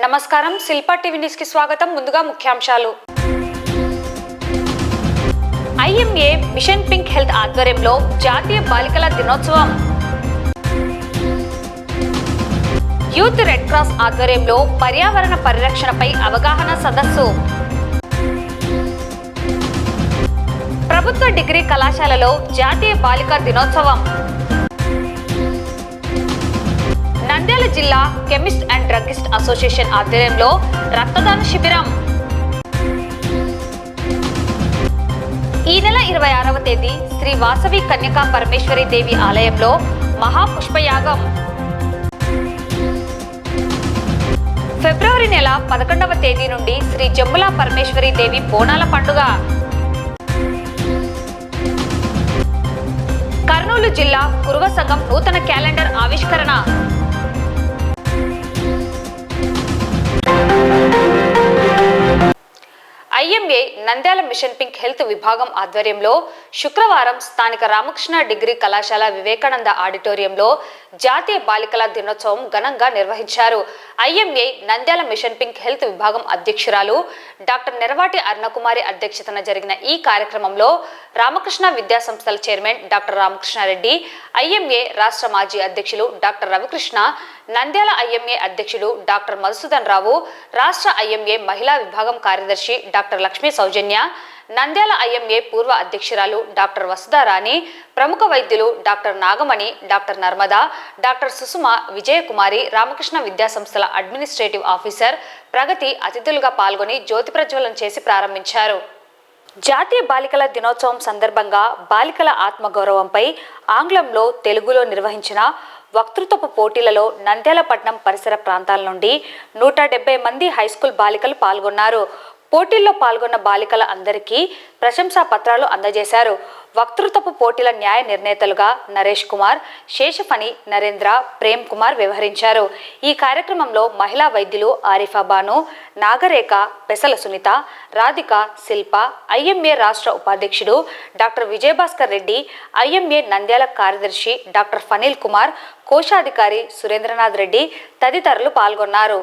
నమస్కారం, Shilpa TV news కి స్వాగతం. ముందుగా ముఖ్యాంశాలు. ఐఎంఏ మిషన్ పింక్ హెల్త్ ఆధ్వర్యంలో జాతీయ బాలికల దినోత్సవం. యూత్ రెడ్ క్రాస్ ఆధ్వర్యంలో పర్యావరణ పరిరక్షణపై అవగాహన సదస్సు. ప్రభుత్వ డిగ్రీ కళాశాలలో జాతీయ బాలికా దినోత్సవం. నంద్యాల జిల్లా కెమిస్ట్ అండ్ డ్రగ్గిస్ట్ అసోసియేషన్ ఆధ్వర్యంలో రక్తదాన శిబిరం. ఈ నెల 26వ తేదీ శ్రీ వాసవి కన్యకా పరమేశ్వరి దేవి ఆలయంలో మహాపుష్పయాగం. ఫిబ్రవరి నెల 11వ తేదీ నుండి శ్రీ జమ్ములా పరమేశ్వరి దేవి బోనాల పండుగ. కర్నూలు జిల్లా కురువ సంఘం నూతన క్యాలెండర్ ఆవిష్కరణ. IMA Nandyal machine pink health విభాగం ఆధ్వర్యంలో శుక్రవారం స్థానిక రామకృష్ణ డిగ్రీ కళాశాల వివేకానంద ఆడిటోరియంలో జాతీయ బాలికల దినోత్సవం ఘనంగా నిర్వహించారు. IMA Nandyal machine pink health విభాగం అధ్యక్షురాలు డాక్టర్ నెరవాటి అరుణకుమారి అధ్యక్షతన జరిగిన ఈ కార్యక్రమంలో రామకృష్ణ విద్యా సంస్థల చైర్మన్ డాక్టర్ రామకృష్ణారెడ్డి, ఐఎంఏ రాష్ట్ర మాజీ అధ్యక్షులు డాక్టర్ రవికృష్ణ, నంద్యాల ఐఎంఏ అధ్యక్షుడు డాక్టర్ మధుసూదన్ రావు, రాష్ట్ర ఐఎంఏ మహిళా విభాగం కార్యదర్శి డాక్టర్ లక్ష్మీ సౌజన్య, నంద్యాల ఐఎంఏ పూర్వ అధ్యక్షురాలు డాక్టర్ వసుధారాణి, ప్రముఖ వైద్యులు doctor Nagamani, doctor Narmada, doctor Susuma, Vijayakumari, Ramakrishna విద్యా సంస్థల అడ్మినిస్ట్రేటివ్ ఆఫీసర్ ప్రగతి అతిథులుగా పాల్గొని జ్యోతి ప్రజ్వలన చేసి ప్రారంభించారు. జాతీయ బాలికల దినోత్సవం సందర్భంగా బాలికల ఆత్మగౌరవంపై ఆంగ్లంలో తెలుగులో నిర్వహించిన వక్తృత్వపు పోటీలలో నంద్యాల పట్టణం పరిసర ప్రాంతాల నుండి 170 మంది హైస్కూల్ బాలికలు పాల్గొన్నారు. పోటీల్లో పాల్గొన్న బాలికల అందరికీ ప్రశంసా పత్రాలు అందజేశారు. వక్తృత్వపు పోటీల న్యాయ నిర్ణేతలుగా నరేష్ కుమార్, శేషఫణి, నరేంద్ర, ప్రేమ్ కుమార్ వ్యవహరించారు. ఈ కార్యక్రమంలో మహిళా వైద్యులు ఆరిఫా బాను, నాగరేఖ, పెసల సునీత, రాధిక, శిల్ప, ఐఎంఏ రాష్ట్ర ఉపాధ్యక్షుడు డాక్టర్ విజయభాస్కర్ రెడ్డి, ఐఎంఏ నంద్యాల కార్యదర్శి డాక్టర్ ఫనీల్ కుమార్, కోశాధికారి సురేంద్రనాథ్ రెడ్డి తదితరులు పాల్గొన్నారు.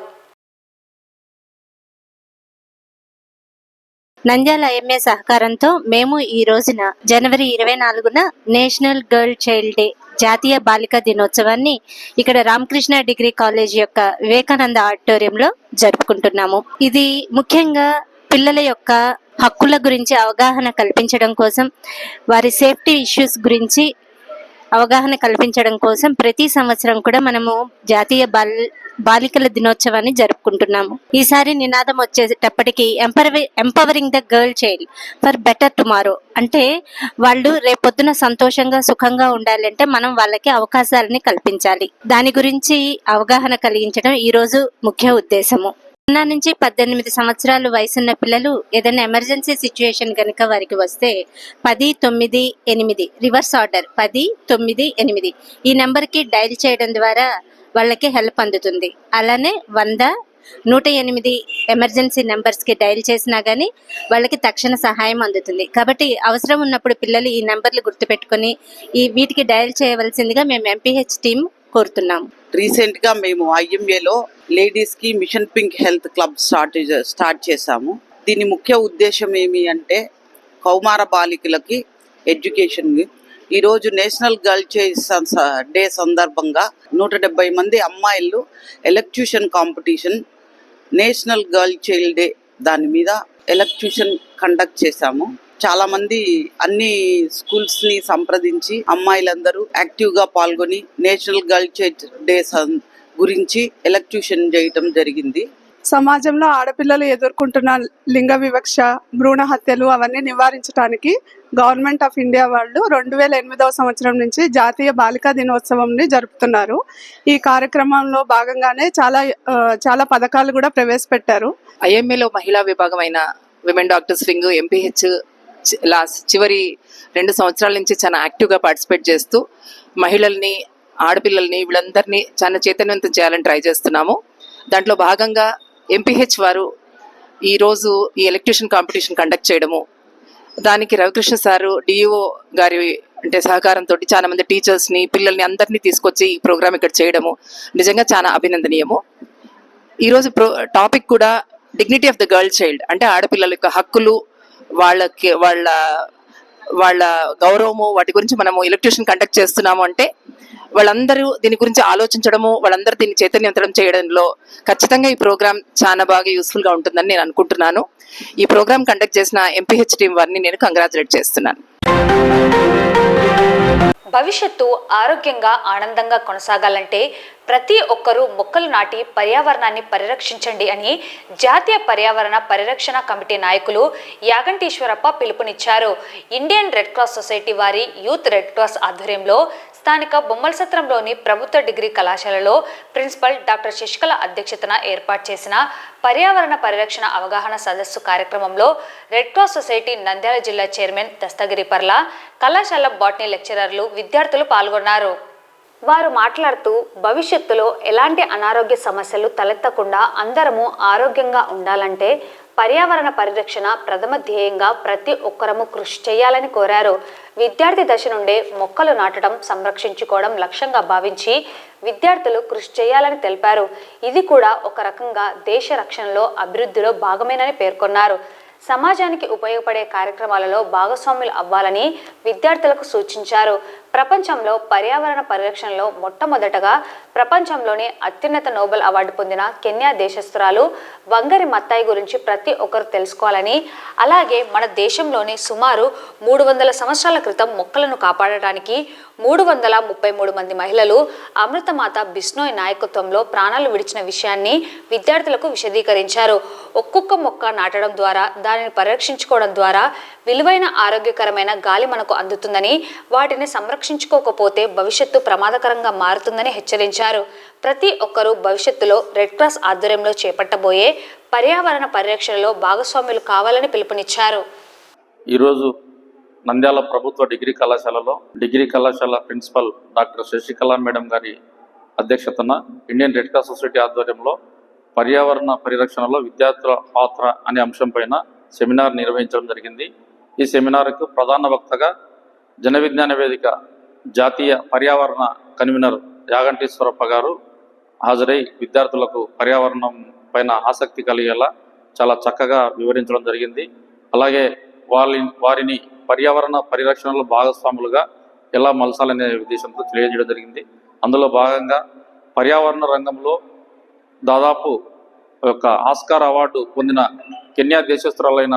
నంద్యాల ఐఎంఏ సహకారంతో మేము ఈ రోజున జనవరి 24న నేషనల్ గర్ల్ చైల్డ్ డే జాతీయ బాలికా దినోత్సవాన్ని ఇక్కడ రామకృష్ణ డిగ్రీ కాలేజ్ యొక్క వివేకానంద ఆడిటోరియంలో జరుపుకుంటున్నాము. ఇది ముఖ్యంగా పిల్లల యొక్క హక్కుల గురించి అవగాహన కల్పించడం కోసం, వారి సేఫ్టీ ఇష్యూస్ గురించి అవగాహన కల్పించడం కోసం ప్రతి సంవత్సరం కూడా మనము జాతీయ బాలికల దినోత్సవాన్ని జరుపుకుంటున్నాము. ఈసారి నినాదం వచ్చేటప్పటికి empowering the girl child for better tomorrow. అంటే వాళ్ళు రేపొద్దున సంతోషంగా సుఖంగా ఉండాలంటే మనం వాళ్ళకి అవకాశాలని కల్పించాలి. దాని గురించి అవగాహన కలిగించడం ఈ రోజు ముఖ్య ఉద్దేశము. 0 నుంచి 18 సంవత్సరాలు వయసున్న పిల్లలు ఏదైనా ఎమర్జెన్సీ సిచ్యుయేషన్ కనుక వారికి వస్తే 1098 రివర్స్ ఆర్డర్ 1098 ఈ నెంబర్కి డైల్ చేయడం ద్వారా వాళ్ళకి హెల్ప్ అందుతుంది. అలానే 100, 108 ఎమర్జెన్సీ నెంబర్స్కి డైల్ చేసినా కానీ వాళ్ళకి తక్షణ సహాయం అందుతుంది. కాబట్టి అవసరం ఉన్నప్పుడు పిల్లలు ఈ నెంబర్లు గుర్తుపెట్టుకొని వీటికి డైల్ చేయవలసిందిగా మేము ఎంపీహెచ్ టీం కోరుతున్నాము. రీసెంట్ గా మేము ఐఎంఏలో లేడీస్ కి machine pink health club start చేశాము. దీని ముఖ్య ఉద్దేశం ఏమి అంటే కౌమార బాలికలకి ఎడ్యుకేషన్. ఈరోజు నేషనల్ గర్ల్ చైల్డ్ డే సందర్భంగా 170 మంది అమ్మాయిలు elocution competition, national girl child day దాని మీద ఎలక్ట్యూషన్ కండక్ట్ చేశాము. చాలా మంది అన్ని స్కూల్స్ ని సంప్రదించి అమ్మాయిలందరూ యాక్టివ్ గా పాల్గొని నేషనల్ గర్ల్ చైల్డ్ డే గురించి ఎలక్ట్యూషన్ చేయటం జరిగింది. సమాజంలో ఆడపిల్లలు ఎదుర్కొంటున్న లింగ వివక్ష, భ్రూణ హత్యలు అవన్నీ నివారించడానికి గవర్నమెంట్ ఆఫ్ ఇండియా వాళ్ళు 2008వ సంవత్సరం నుంచి జాతీయ బాలికా దినోత్సవంని జరుపుతున్నారు. ఈ కార్యక్రమంలో భాగంగానే చాలా పథకాలు కూడా ప్రవేశపెట్టారు. ఐఎంఏలో మహిళా విభాగం అయిన విమెన్ డాక్టర్స్ వింగ్ ఎంపీహెచ్ చివరి 2 సంవత్సరాల నుంచి చాలా యాక్టివ్గా పార్టిసిపేట్ చేస్తూ మహిళల్ని, ఆడపిల్లల్ని వీళ్ళందరినీ చాలా చైతన్యవంతం చేయాలని ట్రై చేస్తున్నాము. దాంట్లో భాగంగా ఎంపీహెచ్ వారు ఈరోజు ఈ ఎలక్ట్యూషన్ కాంపిటీషన్ కండక్ట్ చేయడము, దానికి రవికృష్ణ సారు డిఈఓ గారి అంటే సహకారంతో చాలా మంది టీచర్స్ని, పిల్లల్ని అందరినీ తీసుకొచ్చి ఈ ప్రోగ్రామ్ ఇక్కడ చేయడము నిజంగా చాలా అభినందనీయము. ఈరోజు టాపిక్ కూడా dignity of the girl child, అంటే ఆడపిల్లల యొక్క హక్కులు, వాళ్ళకి వాళ్ళ గౌరవము, వాటి గురించి మనము ఎలక్ట్యూషన్ కండక్ట్ చేస్తున్నాము అంటే వాళ్ళందరూ దీని గురించి ఆలోచించడము, వాళ్ళందరూ దీన్ని చైతన్యవంతం చేయడంలో ఖచ్చితంగా ఈ ప్రోగ్రామ్ చాలా బాగా యూస్ఫుల్ గా ఉంటుందని నేను అనుకుంటున్నాను. ఈ ప్రోగ్రామ్ కండక్ట్ చేసిన ఎంపీహెచ్ టీం వారిని నేను కంగ్రాచులేట్ చేస్తున్నాను. భవిష్యత్తు ఆరోగ్యంగా ఆనందంగా కొనసాగాలంటే ప్రతి ఒక్కరూ మొక్కలు నాటి పర్యావరణాన్ని పరిరక్షించండి అని జాతీయ పర్యావరణ పరిరక్షణ కమిటీ నాయకులు యాగంటీశ్వరప్ప పిలుపునిచ్చారు. ఇండియన్ రెడ్ క్రాస్ సొసైటీ వారి యూత్ రెడ్ క్రాస్ ఆధ్వర్యంలో స్థానిక బొమ్మలసత్రంలోని ప్రభుత్వ డిగ్రీ కళాశాలలో ప్రిన్సిపల్ డాక్టర్ శశికళ అధ్యక్షతన ఏర్పాటు చేసిన పర్యావరణ పరిరక్షణ అవగాహన సదస్సు కార్యక్రమంలో రెడ్ క్రాస్ సొసైటీ నంద్యాల జిల్లా చైర్మన్ దస్తగిరి పర్ల, కళాశాల బాటనీ లెక్చరర్లు, విద్యార్థులు పాల్గొన్నారు. వారు మాట్లాడుతూ భవిష్యత్తులో ఎలాంటి అనారోగ్య సమస్యలు తలెత్తకుండా అందరము ఆరోగ్యంగా ఉండాలంటే పర్యావరణ పరిరక్షణ ప్రథమ ధ్యేయంగా ప్రతి ఒక్కరము కృషి చేయాలని కోరారు. విద్యార్థి దశ నుండే మొక్కలు నాటడం, సంరక్షించుకోవడం లక్ష్యంగా భావించి విద్యార్థులు కృషి చేయాలని తెలిపారు. ఇది కూడా ఒక రకంగా దేశ రక్షణలో అభివృద్ధిలో భాగమేనని పేర్కొన్నారు. సమాజానికి ఉపయోగపడే కార్యక్రమాలలో భాగస్వాములు అవ్వాలని విద్యార్థులకు సూచించారు. ప్రపంచంలో పర్యావరణ పరిరక్షణలో మొట్టమొదటగా ప్రపంచంలోని అత్యున్నత నోబెల్ అవార్డు పొందిన కెన్యా దేశస్తురాలు వంగరి మత్తాయి గురించి ప్రతి ఒక్కరు తెలుసుకోవాలని, అలాగే మన దేశంలోని సుమారు 300 సంవత్సరాల క్రితం మొక్కలను కాపాడటానికి 333 మంది మహిళలు అమృతమాత బిష్నోయ్ నాయకత్వంలో ప్రాణాలు విడిచిన విషయాన్ని విద్యార్థులకు విశదీకరించారు. ఒక్కొక్క మొక్క నాటడం ద్వారా, దానిని పరిరక్షించుకోవడం ద్వారా విలువైన ఆరోగ్యకరమైన గాలి మనకు అందుతుందని, వాటిని సంరక్షించుకోకపోతే భవిష్యత్తు ప్రమాదకరంగా మారుతుందని హెచ్చరించారు. ప్రతి ఒక్కరూ భవిష్యత్తులో రెడ్ క్రాస్ ఆధ్వర్యంలో చేపట్టబోయే పర్యావరణ పరిరక్షణలో భాగస్వాములు కావాలని పిలుపునిచ్చారు. ఈరోజు నంద్యాల ప్రభుత్వ డిగ్రీ కళాశాలలో డిగ్రీ కళాశాల ప్రిన్సిపల్ డాక్టర్ శశికళ మేడం గారి అధ్యక్షతన ఇండియన్ రెడ్ క్రాస్ సొసైటీ ఆధ్వర్యంలో పర్యావరణ పరిరక్షణలో విద్యార్థుల పాత్ర అనే అంశంపైన సెమినార్ నిర్వహించడం జరిగింది. ఈ సెమినార్కు ప్రధాన వక్తగా జన విజ్ఞాన వేదిక జాతీయ పర్యావరణ కన్వీనర్ యాగంటీశ్వరప్ప గారు హాజరై విద్యార్థులకు పర్యావరణం పైన ఆసక్తి కలిగేలా చాలా చక్కగా వివరించడం జరిగింది. అలాగే వారిని పర్యావరణ పరిరక్షణలో భాగస్వాములుగా ఎలా మలసాలనే ఉద్దేశంతో తెలియజేయడం జరిగింది. అందులో భాగంగా పర్యావరణ రంగంలో దాదాపు ఒక ఆస్కార్ అవార్డు పొందిన కెన్యా దేశస్తురాలైన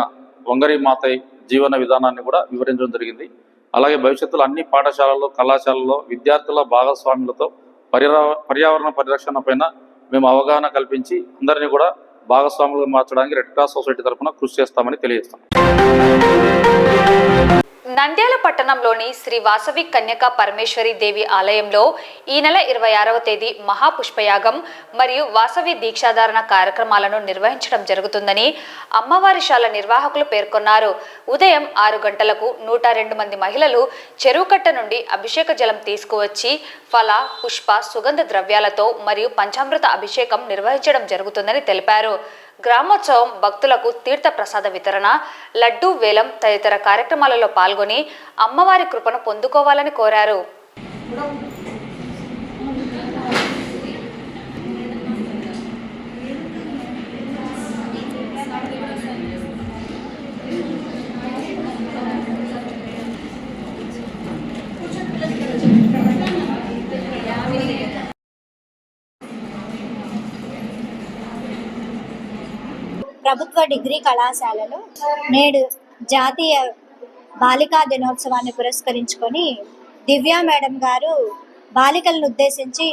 వంగరి మాతై జీవన విధానాన్ని కూడా వివరించడం జరిగింది. అలాగే భవిష్యత్తులో అన్ని పాఠశాలల్లో, కళాశాలల్లో విద్యార్థుల భాగస్వాములతో పర్యావరణ పరిరక్షణ పైన మేము అవగాహన కల్పించి అందరినీ కూడా భాగస్వాములుగా మార్చడానికి రెడ్ క్రాస్ సొసైటీ తరఫున కృషి చేస్తామని తెలియజేస్తాం. నంద్యాల పట్టణంలోని శ్రీ వాసవి కన్యకా పరమేశ్వరి దేవి ఆలయంలో ఈ నెల 26వ తేదీ మహాపుష్పయాగం మరియు వాసవి దీక్షాధారణ కార్యక్రమాలను నిర్వహించడం జరుగుతుందని అమ్మవారిశాల నిర్వాహకులు పేర్కొన్నారు. ఉదయం 6 గంటలకు 102 మంది మహిళలు చెరువుకట్ట నుండి అభిషేక జలం తీసుకువచ్చి ఫల, పుష్ప, సుగంధ ద్రవ్యాలతో మరియు పంచామృత అభిషేకం నిర్వహించడం జరుగుతుందని తెలిపారు. గ్రామోత్సవం, భక్తులకు తీర్థ ప్రసాద వితరణ, లడ్డూ వేలం తదితర కార్యక్రమాలలో పాల్గొని అమ్మవారి కృపను పొందుకోవాలని కోరారు. ప్రభుత్వ డిగ్రీ కళాశాలలో నేడు జాతీయ బాలికా దినోత్సవాన్ని పురస్కరించుకొని దివ్య మేడం గారు బాలికలను ఉద్దేశించి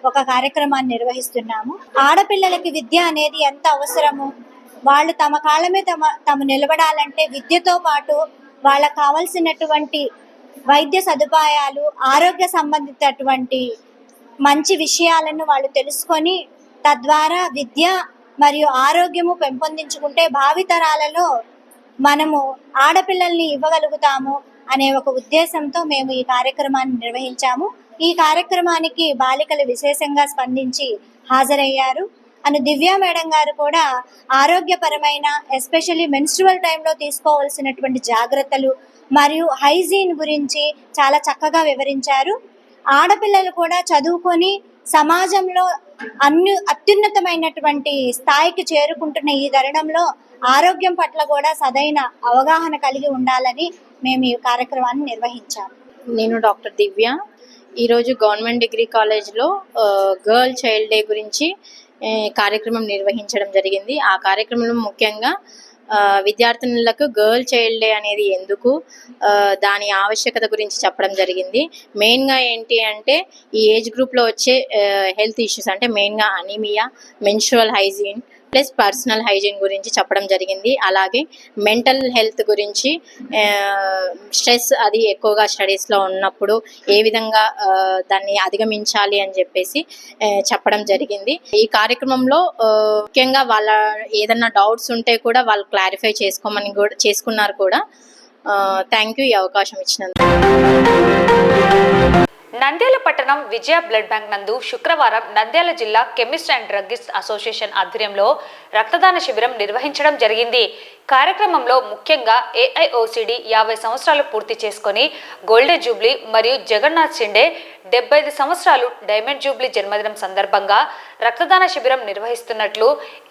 ఒక కార్యక్రమాన్ని నిర్వహిస్తున్నాము. ఆడపిల్లలకి విద్య అనేది ఎంత అవసరము, వాళ్ళు తమ కాళ్ళ మీద తమ నిలబడాలంటే విద్యతో పాటు వాళ్ళకు కావలసినటువంటి వైద్య సదుపాయాలు, ఆరోగ్య సంబంధితటువంటి మంచి విషయాలను వాళ్ళు తెలుసుకొని తద్వారా విద్య మరియు ఆరోగ్యము పెంపొందించుకుంటే భావితరాలలో మనము ఆడపిల్లల్ని ఇవ్వగలుగుతాము అనే ఒక ఉద్దేశంతో మేము ఈ కార్యక్రమాన్ని నిర్వహించాము. ఈ కార్యక్రమానికి బాలికలు విశేషంగా స్పందించి హాజరయ్యారు. దివ్య మేడం గారు కూడా ఆరోగ్యపరమైన, ఎస్పెషల్లీ మెన్స్ట్రువల్ టైంలో తీసుకోవాల్సినటువంటి జాగ్రత్తలు మరియు హైజీన్ గురించి చాలా చక్కగా వివరించారు. ఆడపిల్లలు కూడా చదువుకొని సమాజంలో అత్యున్నతమైనటువంటి స్థాయికి చేరుకుంటున్న ఈ తరుణంలో ఆరోగ్యం పట్ల కూడా సరైన అవగాహన కలిగి ఉండాలని మేము ఈ కార్యక్రమాన్ని నిర్వహించాము. నేను డాక్టర్ దివ్య. ఈరోజు గవర్నమెంట్ డిగ్రీ కాలేజ్లో గర్ల్ చైల్డ్ డే గురించి కార్యక్రమం నిర్వహించడం జరిగింది. ఆ కార్యక్రమంలో ముఖ్యంగా విద్యార్థినులకు గర్ల్ చైల్డ్ డే అనేది ఎందుకు, దాని ఆవశ్యకత గురించి చెప్పడం జరిగింది. మెయిన్గా ఏంటి అంటే ఈ ఏజ్ గ్రూప్లో వచ్చే హెల్త్ ఇష్యూస్ అంటే మెయిన్గా anaemia, menstrual hygiene plus personal hygiene గురించి చెప్పడం జరిగింది. అలాగే మెంటల్ హెల్త్ గురించి, స్ట్రెస్ అది ఎక్కువగా స్టడీస్లో ఉన్నప్పుడు ఏ విధంగా దాన్ని అధిగమించాలి అని చెప్పేసి చెప్పడం జరిగింది. ఈ కార్యక్రమంలో ముఖ్యంగా వాళ్ళ ఏదన్నా డౌట్స్ ఉంటే కూడా వాళ్ళు క్లారిఫై చేసుకున్నారు కూడా. థ్యాంక్ యూ ఈ అవకాశం ఇచ్చినందుకు. నంద్యాల పట్టణం విజయ బ్లడ్ బ్యాంక్ నందు శుక్రవారం నంద్యాల జిల్లా కెమిస్ట్ అండ్ డ్రగ్గిస్ట్ అసోసియేషన్ ఆధ్వర్యంలో రక్తదాన శిబిరం నిర్వహించడం జరిగింది. కార్యక్రమంలో ముఖ్యంగా ఏఐఓసిడి 50 సంవత్సరాలు పూర్తి చేసుకొని గోల్డెన్ జూబ్లీ మరియు జగన్నాథ్ షిండే 75 సంవత్సరాలు డైమండ్ జూబ్లీ జన్మదినం సందర్భంగా రక్తదాన శిబిరం నిర్వహిస్తున్నట్లు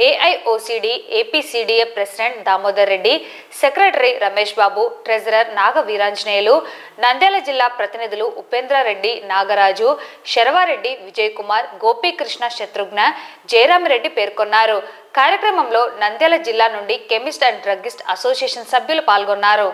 AIOCD APCDA president Damodar Reddy, secretary Ramesh Babu, treasurer Naga Veeranjaneyulu, Nandyal జిల్లా ప్రతినిధులు ఉపేంద్రారెడ్డి, నాగరాజు, శర్వారెడ్డి, విజయ్ కుమార్, గోపీకృష్ణ, శత్రుఘ్న, జయరామిరెడ్డి పేర్కొన్నారు. కార్యక్రమంలో నంద్యాల జిల్లా నుండి కెమిస్ట్ అండ్ డ్రగ్గిస్ట్ అసోసియేషన్ సభ్యులు పాల్గొన్నారు.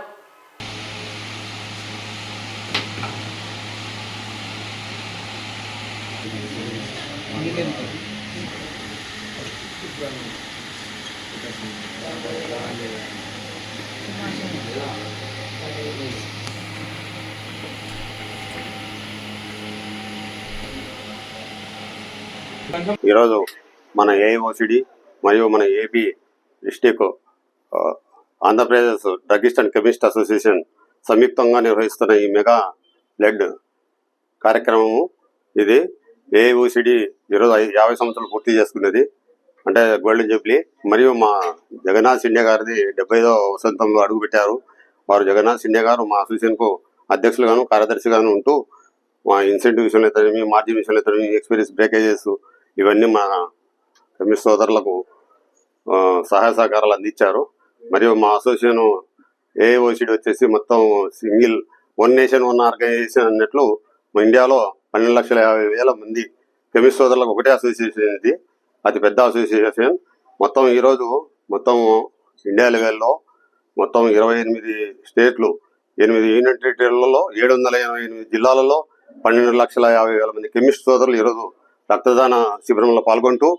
ఈరోజు మన ఏఐఓసిడి మరియు మన AP district Andhra Pradesh druggist and chemist association సంయుక్తంగా నిర్వహిస్తున్న ఈ మెగా బ్లడ్ కార్యక్రమము. ఇది ఏఐఓసిడి ఈరోజు 50 సంవత్సరాలు పూర్తి చేసుకున్నది, అంటే గోల్డెన్ జూబ్లీ. మరియు మా జగన్నాథ్ షిండే గారిది 75వ వసంతంలో అడుగుపెట్టారు. వారు జగన్నాథ్ షిండే గారు మా అసోసియేషన్కు అధ్యక్షులుగాను కార్యదర్శిగాను ఉంటూ మా ఇన్సెంటివ్ విషయంలో అయితే, మార్జిన్ విషయంలో అయితే, ఎక్స్పీరియన్స్ బ్రేకేజెస్ ఇవన్నీ మా కెమిస్ట్ సోదరులకు సహాయ సహకారాలు అందించారు. మరియు మా అసోసియేషన్ ఏఐఓసిడి వచ్చేసి మొత్తం single one nation one organization అన్నట్లు మా ఇండియాలో 12,50,000 మంది కెమిస్ట్ సోదరులకు ఒకటే అసోసియేషన్. ఇది అతి పెద్ద అసోసియేషన్. మొత్తం ఈరోజు మొత్తం ఇండియా లెవెల్లో మొత్తం 28 స్టేట్లు, 8 యూనియన్ టెరిటరీలలో, 788 జిల్లాలలో 12,50,000 మంది కెమిస్ట్ సోదరులు ఈరోజు రక్తదాన శిబిరంలో పాల్గొంటూ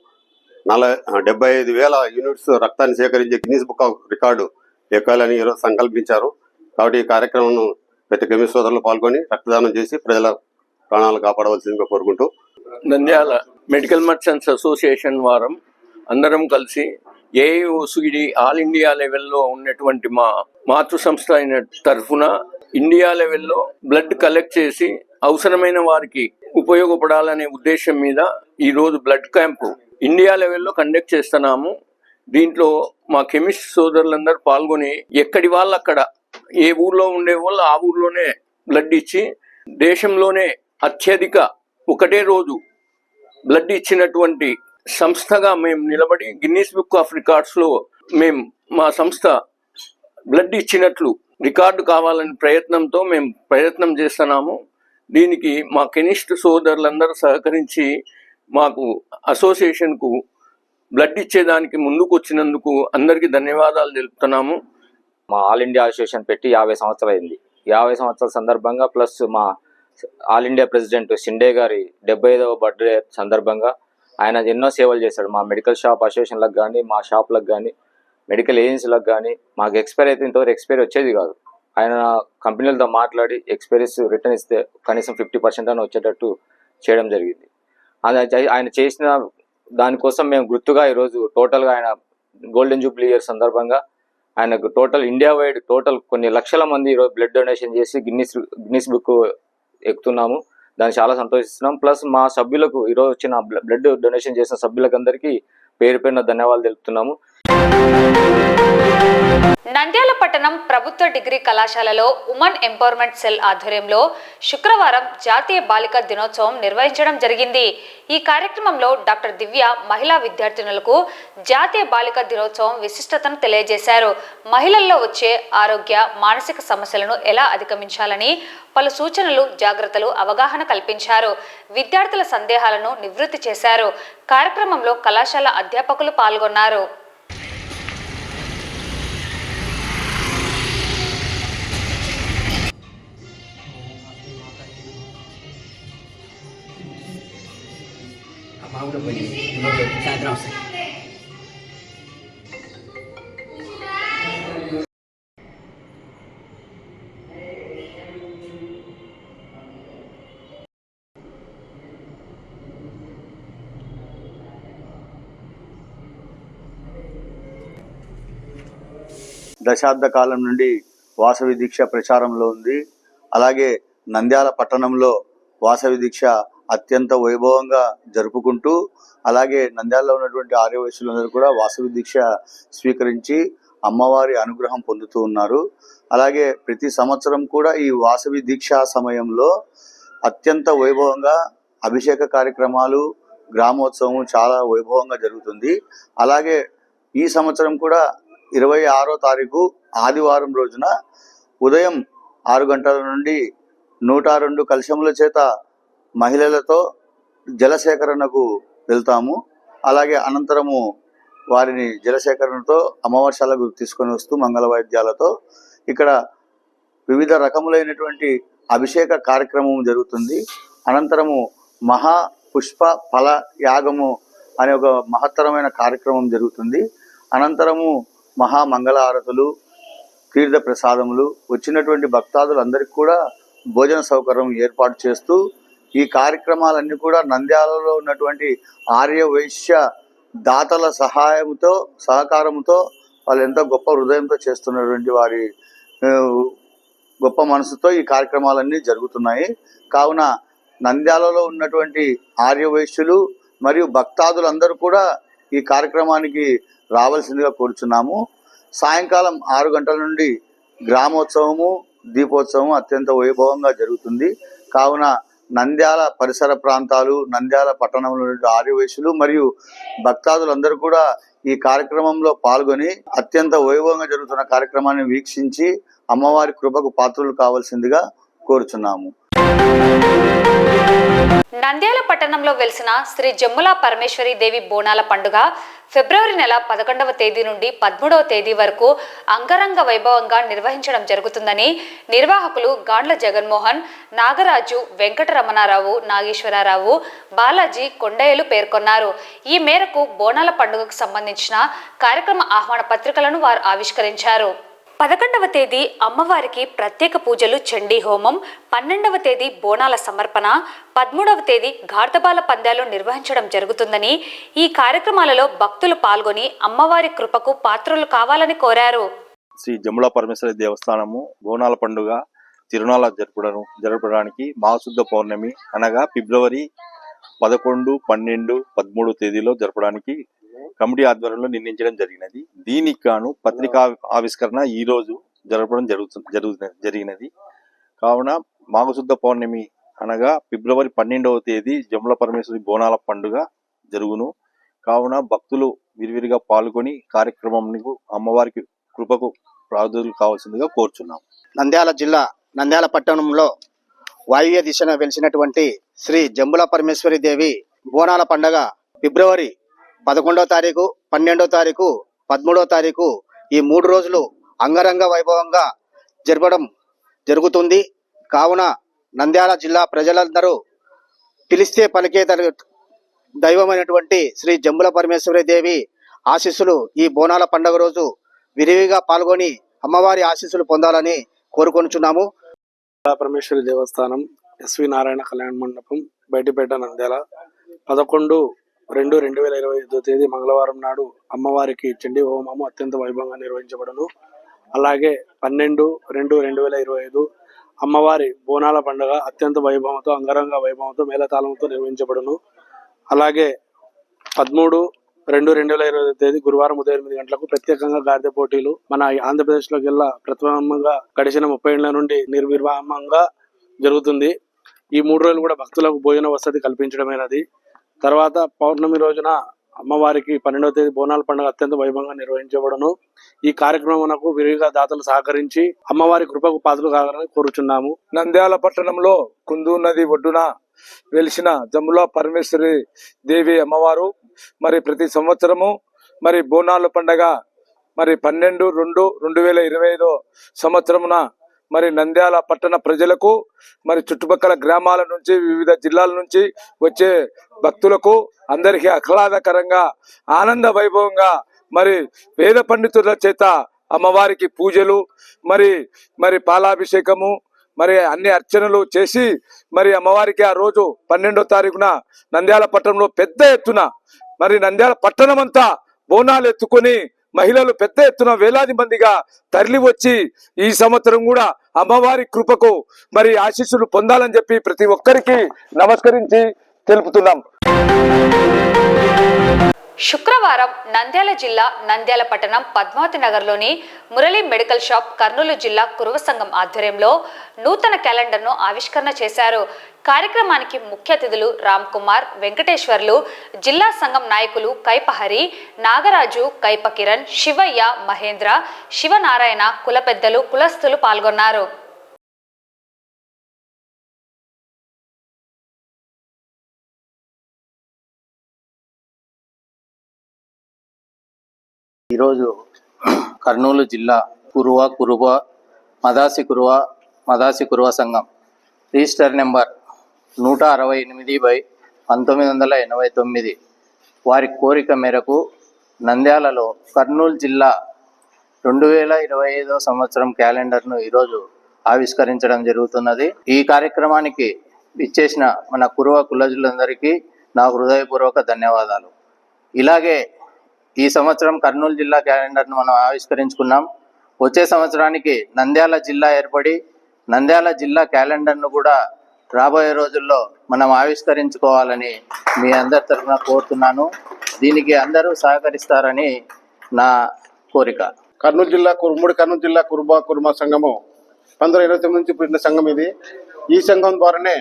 75,000 యూనిట్స్ రక్తాన్ని సేకరించి గిన్నీస్ బుక్ ఆఫ్ రికార్డు ఎక్కాలని ఈరోజు సంకల్పించారు. కాబట్టి ఈ కార్యక్రమం ప్రతి కెమిస్ట్ సోదరులు పాల్గొని రక్తదానం చేసి ప్రజల ప్రాణాలు కాపాడవలసిందిగా కోరుకుంటూ, నంద్యాల మెడికల్ మర్చెంట్స్ అసోసియేషన్ వారం అందరం కలిసి ఏఐఓసిడి ఆల్ ఇండియా లెవెల్లో ఉన్నటువంటి మా మాతృ సంస్థ అయిన తరఫున ఇండియా లెవెల్లో బ్లడ్ కలెక్ట్ చేసి అవసరమైన వారికి ఉపయోగపడాలనే ఉద్దేశం మీద ఈరోజు బ్లడ్ క్యాంపు ఇండియా లెవెల్లో కండక్ట్ చేస్తున్నాము. దీంట్లో మా కెమిస్ట్ సోదరులందరూ పాల్గొని ఎక్కడి వాళ్ళు అక్కడ, ఏ ఊర్లో ఉండే వాళ్ళు ఆ ఊర్లోనే బ్లడ్ ఇచ్చి దేశంలోనే అత్యధిక ఒకటే రోజు బ్లడ్ ఇచ్చినటువంటి సంస్థగా మేము నిలబడి గిన్నీస్ బుక్ ఆఫ్ రికార్డ్స్లో మేము మా సంస్థ బ్లడ్ ఇచ్చినట్లు రికార్డు కావాలని ప్రయత్నంతో మేము ప్రయత్నం చేస్తున్నాము. దీనికి మా కెమిస్ట్ సోదరులందరూ సహకరించి మాకు అసోసియేషన్కు బ్లడ్ ఇచ్చేదానికి ముందుకు వచ్చినందుకు అందరికీ ధన్యవాదాలు తెలుపుతున్నాము. మా ఆల్ ఇండియా అసోసియేషన్ పెట్టి 50 సంవత్సరాలు అయింది. 50 సంవత్సరాల సందర్భంగా ప్లస్ మా ఆల్ ఇండియా ప్రెసిడెంట్ షిండే గారి 75వ బర్త్డే సందర్భంగా ఆయన ఎన్నో సేవలు చేశాడు. మా మెడికల్ షాప్ అసోసియేషన్లకు కానీ, మా షాప్లకు కానీ, మెడికల్ ఏజెన్సీలకు కానీ మాకు ఎక్స్పైరీ అయితే ఇంతవరకు ఎక్స్పైరీ వచ్చేది కాదు. ఆయన కంపెనీలతో మాట్లాడి ఎక్స్పైరీస్ రిటర్న్ ఇస్తే కనీసం 50% అని వచ్చేటట్టు చేయడం జరిగింది. ఆయన చేసిన దానికోసం మేము గుర్తుగా ఈరోజు టోటల్గా ఆయన గోల్డెన్ జూబ్లీ ఇయర్ సందర్భంగా ఆయనకు టోటల్ ఇండియా వైడ్ కొన్ని లక్షల మంది ఈరోజు బ్లడ్ డొనేషన్ చేసి గిన్నీస్ బుక్ ఎక్కుతున్నాము. దాన్ని చాలా సంతోషిస్తున్నాం. ప్లస్ మా సభ్యులకు ఈరోజు వచ్చిన బ్లడ్ డొనేషన్ చేసిన సభ్యులకు అందరికీ పేరు పేరున ధన్యవాదాలు తెలుపుతున్నాము. నంద్యాల పట్టణం ప్రభుత్వ డిగ్రీ కళాశాలలో ఉమెన్ ఎంపవర్మెంట్ సెల్ ఆధ్వర్యంలో శుక్రవారం జాతీయ బాలికా దినోత్సవం నిర్వహించడం జరిగింది. ఈ కార్యక్రమంలో డాక్టర్ దివ్య మహిళా విద్యార్థినులకు జాతీయ బాలికా దినోత్సవం విశిష్టతను తెలియజేశారు. మహిళల్లో వచ్చే ఆరోగ్య మానసిక సమస్యలను ఎలా అధిగమించాలని పలు సూచనలు జాగ్రత్తలు అవగాహన కల్పించారు. విద్యార్థుల సందేహాలను నివృత్తి చేశారు. కార్యక్రమంలో కళాశాల అధ్యాపకులు పాల్గొన్నారు. దశాబ్ద కాలం నుండి వాసవి దీక్ష ప్రచారంలో ఉంది. అలాగే నంద్యాల పట్టణంలో వాసవి దీక్ష అత్యంత వైభవంగా జరుపుకుంటూ, అలాగే నంద్యాలలో ఉన్నటువంటి ఆర్యవైశ్యులందరూ కూడా వాసవి దీక్ష స్వీకరించి అమ్మవారి అనుగ్రహం పొందుతూ ఉన్నారు. అలాగే ప్రతి సంవత్సరం కూడా ఈ వాసవి దీక్ష సమయంలో అత్యంత వైభవంగా అభిషేక కార్యక్రమాలు, గ్రామోత్సవం చాలా వైభవంగా జరుగుతుంది. అలాగే ఈ సంవత్సరం కూడా 26వ తారీఖు ఆదివారం రోజున ఉదయం 6 గంటల నుండి 102 కలశముల చేత మహిళలతో జలసేకరణకు వెళ్తాము. అలాగే అనంతరము వారిని జలసేకరణతో అమ్మవార్శాలకు తీసుకొని వస్తూ మంగళ వాయిద్యాలతో ఇక్కడ వివిధ రకములైనటువంటి అభిషేక కార్యక్రమం జరుగుతుంది. అనంతరము మహా పుష్ప ఫల యాగము అనే ఒక మహత్తరమైన కార్యక్రమం జరుగుతుంది. అనంతరము మహా మంగళారతులు, తీర్థ ప్రసాదములు, వచ్చినటువంటి భక్తాదులందరికీ కూడా భోజన సౌకర్యం ఏర్పాటు చేస్తూ ఈ కార్యక్రమాలన్నీ కూడా నంద్యాలలో ఉన్నటువంటి ఆర్య వైశ్య దాతల సహకారంతో వాళ్ళు ఎంతో గొప్ప హృదయంతో చేస్తున్నటువంటి వారి గొప్ప మనసుతో ఈ కార్యక్రమాలన్నీ జరుగుతున్నాయి. కావున నంద్యాలలో ఉన్నటువంటి ఆర్య వైశ్యులు మరియు భక్తాదులందరూ కూడా ఈ కార్యక్రమానికి రావాల్సిందిగా కోరుచున్నాము. సాయంకాలం 6 గంటల నుండి గ్రామోత్సవము, దీపోత్సవం అత్యంత వైభవంగా జరుగుతుంది. కావున నంద్యాల పరిసర ప్రాంతాలు, నంద్యాల పట్టణంలో ఆర్యవైశ్యులు మరియు భక్తాదులందరూ కూడా ఈ కార్యక్రమంలో పాల్గొని అత్యంత వైభవంగా జరుగుతున్న కార్యక్రమాన్ని వీక్షించి అమ్మవారి కృపకు పాత్రలు కావాల్సిందిగా కోరుచున్నాము. నంద్యాల పట్టణంలో వెలిసిన శ్రీ జమ్ముల పరమేశ్వరి దేవి బోనాల పండుగ ఫిబ్రవరి నెల 11వ తేదీ నుండి 13వ తేదీ వరకు అంగరంగ వైభవంగా నిర్వహించడం జరుగుతుందని నిర్వాహకులు గాండ్ల జగన్మోహన్, నాగరాజు, వెంకటరమణారావు, నాగేశ్వరరావు, బాలాజీ, కొండయ్యలు పేర్కొన్నారు. ఈ మేరకు బోనాల పండుగకు సంబంధించిన కార్యక్రమ ఆహ్వాన పత్రికలను వారు ఆవిష్కరించారు. 11వ తేదీ అమ్మవారికి ప్రత్యేక పూజలు, చండీ హోమం, 12వ తేదీ బోనాల సమర్పణ, 13వ తేదీ గార్దబాల పందాలు నిర్వహించడం జరుగుతుందని, ఈ కార్యక్రమాలలో భక్తులు పాల్గొని అమ్మవారి కృపకు పాత్రలు కావాలని కోరారు. శ్రీ జమ్ముల పరమేశ్వరి దేవస్థానము బోనాల పండుగ తిరునాళ జరపడానికి మాఘశుద్ధ పౌర్ణమి అనగా ఫిబ్రవరి 11, 12, 13 తేదీలో జరపడానికి కమిటీ ఆధ్వర్యంలో నిర్ణయించడం జరిగినది. దీనికి గాను పత్రికా ఆవిష్కరణ ఈ రోజు జరపడం జరిగినది. కావున మాఘశుద్ధ పౌర్ణమి అనగా ఫిబ్రవరి 12వ తేదీ జమ్ముల పరమేశ్వరి బోనాల పండుగ జరుగును. కావున భక్తులు విరివిరిగా పాల్గొని కార్యక్రమంకు అమ్మవారికి కృపకు ప్రార్థనలు కావాల్సిందిగా కోరుచున్నాం. నంద్యాల జిల్లా నంద్యాల పట్టణంలో వాయువ్య దిశన వెలిసినటువంటి శ్రీ జంబుల పరమేశ్వరి దేవి బోనాల పండుగ ఫిబ్రవరి 11వ తారీఖు, 12వ తారీఖు, 13వ తారీఖు ఈ 3 రోజులు అంగరంగ వైభవంగా జరపడం జరుగుతుంది. కావున నంద్యాల జిల్లా ప్రజలందరూ పిలిస్తే పలికే దైవమైనటువంటి శ్రీ జంబుల పరమేశ్వరి దేవి ఆశీస్సులు ఈ బోనాల పండుగ రోజు విరివిగా పాల్గొని అమ్మవారి ఆశీస్సులు పొందాలని కోరుకొనుచున్నాము. పరమేశ్వరి దేవస్థానం, ఎస్వి నారాయణ కళ్యాణ మండపం, బయటిపేట, నంద్యాల 11/2/2025 తేదీ మంగళవారం నాడు అమ్మవారికి చండీ హోమము అత్యంత వైభవంగా నిర్వహించబడును. అలాగే 12/2/2025 అమ్మవారి బోనాల పండుగ అత్యంత వైభవంతో, అంగరంగ వైభవంతో, మేళతాళంతో నిర్వహించబడును. అలాగే 2020 తేదీ గురువారం ఉదయం 8 గంటలకు ప్రత్యేకంగా గాడిద పోటీలు మన ఆంధ్రప్రదేశ్ లోకి ప్రథమంగా గడిచిన 30 ఏళ్ల నుండి నిర్విరామంగా జరుగుతుంది. ఈ 3 రోజులు కూడా భక్తులకు భోజన వసతి కల్పించడమైనది. తర్వాత పౌర్ణమి రోజున అమ్మవారికి 12వ తేదీ బోనాల పండుగ అత్యంత వైభవంగా నిర్వహించబడును. ఈ కార్యక్రమమునకు విరివిగా దాతలు సహకరించి అమ్మవారి కృపకు పాత్రలు కావాలని కోరుచున్నాము. నంద్యాల పట్టణంలో కుందు నది ఒడ్డున వెలిసిన జంబుల పరమేశ్వరి దేవి అమ్మవారు మరి ప్రతి సంవత్సరము మరి బోనాల పండగ మరి 12/2/2025 సంవత్సరమున మరి నంద్యాల పట్టణ ప్రజలకు మరి చుట్టుపక్కల గ్రామాల నుంచి వివిధ జిల్లాల నుంచి వచ్చే భక్తులకు అందరికీ ఆహ్లాదకరంగా ఆనంద వైభవంగా మరి వేద పండితుల చేత అమ్మవారికి పూజలు మరి పాలాభిషేకము మరి అన్ని అర్చనలు చేసి మరి అమ్మవారికి ఆ రోజు 12వ తారీఖున నంద్యాల పట్టణంలో పెద్ద ఎత్తున మరి నంద్యాల పట్టణం అంతా బోనాలు ఎత్తుకొని మహిళలు పెద్ద ఎత్తున వేలాది మందిగా తరలి వచ్చి ఈ సంవత్సరం కూడా అమ్మవారి కృపకు మరి ఆశీస్సులు పొందాలని చెప్పి ప్రతి ఒక్కరికి నమస్కరించి తెలుపుతున్నాం. శుక్రవారం నంద్యాల జిల్లా నంద్యాల పట్టణం పద్మావతి నగర్లోని మురళీ మెడికల్ షాప్ కర్నూలు జిల్లా కురువ సంఘం ఆధ్వర్యంలో నూతన క్యాలెండర్ను ఆవిష్కరణ చేశారు. కార్యక్రమానికి ముఖ్య అతిథులు రామ్ కుమార్, వెంకటేశ్వర్లు, జిల్లా సంఘం నాయకులు కైపహరి, నాగరాజు, కైప కిరణ్, శివయ్య, మహేంద్ర, శివనారాయణ, కుల పెద్దలు, కులస్తులు పాల్గొన్నారు. ఈరోజు కర్నూలు జిల్లా మదాసి కురువ సంఘం రిజిస్టర్ నెంబర్ 168/1989 వారి కోరిక మేరకు నంద్యాలలో కర్నూలు జిల్లా 2025 సంవత్సరం క్యాలెండర్ను ఈరోజు ఆవిష్కరించడం జరుగుతున్నది. ఈ కార్యక్రమానికి ఇచ్చేసిన మన కురువ కులజులందరికీ నా హృదయపూర్వక ధన్యవాదాలు. ఇలాగే ఈ సంవత్సరం కర్నూలు జిల్లా క్యాలెండర్ను మనం ఆవిష్కరించుకున్నాం. వచ్చే సంవత్సరానికి నంద్యాల జిల్లా ఏర్పడి నంద్యాల జిల్లా క్యాలెండర్ను కూడా రాబోయే రోజుల్లో మనం ఆవిష్కరించుకోవాలని మీ అందరి తరఫున కోరుతున్నాను. దీనికి అందరూ సహకరిస్తారని నా కోరిక. కర్నూలు జిల్లా కుర్మ సంఘము 1929 నుంచి పుట్టిన సంఘం ఇది. ఈ సంఘం ద్వారానే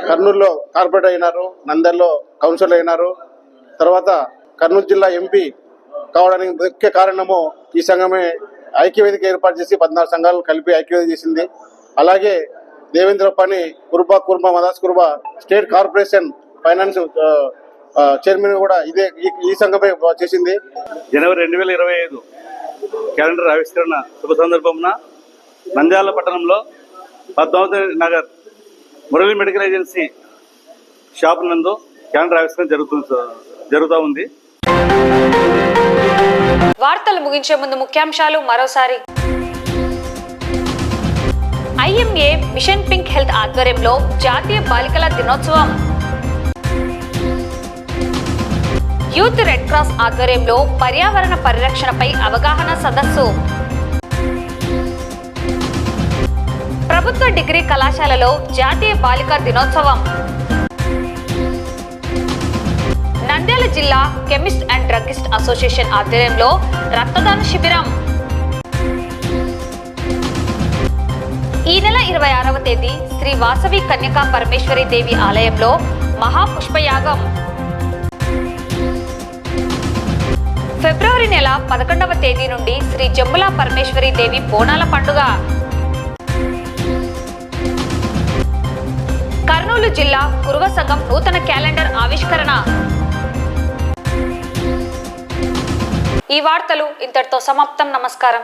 కర్నూలులో కార్పొరేట్ అయినారు, నంద్యాలలో కౌన్సిలర్ అయినారు. తర్వాత కర్నూలు జిల్లా ఎంపీ కావడానికి ముఖ్య కారణము ఈ సంఘమే ఐక్యవేదిక ఏర్పాటు చేసి 14 సంఘాలను కలిపి ఐక్యవేదిక చేసింది. అలాగే దేవేంద్ర పని కుర్మ మదాస్ కుర్మ స్టేట్ కార్పొరేషన్ ఫైనాన్స్ చైర్మన్ కూడా ఈ సంఘమే చేసింది. జనవరి 2025 క్యాలెండర్ ఆవిష్కరణ శుభ సందర్భమున నంద్యాల పట్టణంలో Padmavati Nagar Murali medical agency shop నందు క్యాలెండర్ ఆవిష్కరణ జరుగుతూ ఉంది. వార్తలు ముగించే ముందు ముఖ్యాంశాలు మరోసారి. IMA మిషన్ పింక్ హెల్త్ ఆధ్వర్యంలో జాతీయ బాలికల దినోత్సవం. యూత్ రెడ్ క్రాస్ ఆధ్వర్యంలో పర్యావరణ పరిరక్షణపై అవగాహన సదస్సు. ప్రభుత్వ డిగ్రీ కళాశాలలో జాతీయ బాలికా దినోత్సవం. నంద్యాల జిల్లా కెమిస్ట్ అండ్ డ్రగ్గిస్ట్ అసోసియేషన్ ఆధ్వర్యంలో రక్తదాన శిబిరం. ఈ నెల 26వ తేదీ శ్రీ వాసవి కన్యకా పరమేశ్వరి దేవి ఆలయంలో మహాపుష్పయాగం. ఫిబ్రవరి నెల 11వ తేదీ నుండి శ్రీ జంబుల పరమేశ్వరి దేవి బోనాల పండుగ. కర్నూలు జిల్లా కురువ సంఘం నూతన క్యాలెండర్ ఆవిష్కరణ. ఈ వార్తలు ఇంతటితో సమాప్తం. నమస్కారం.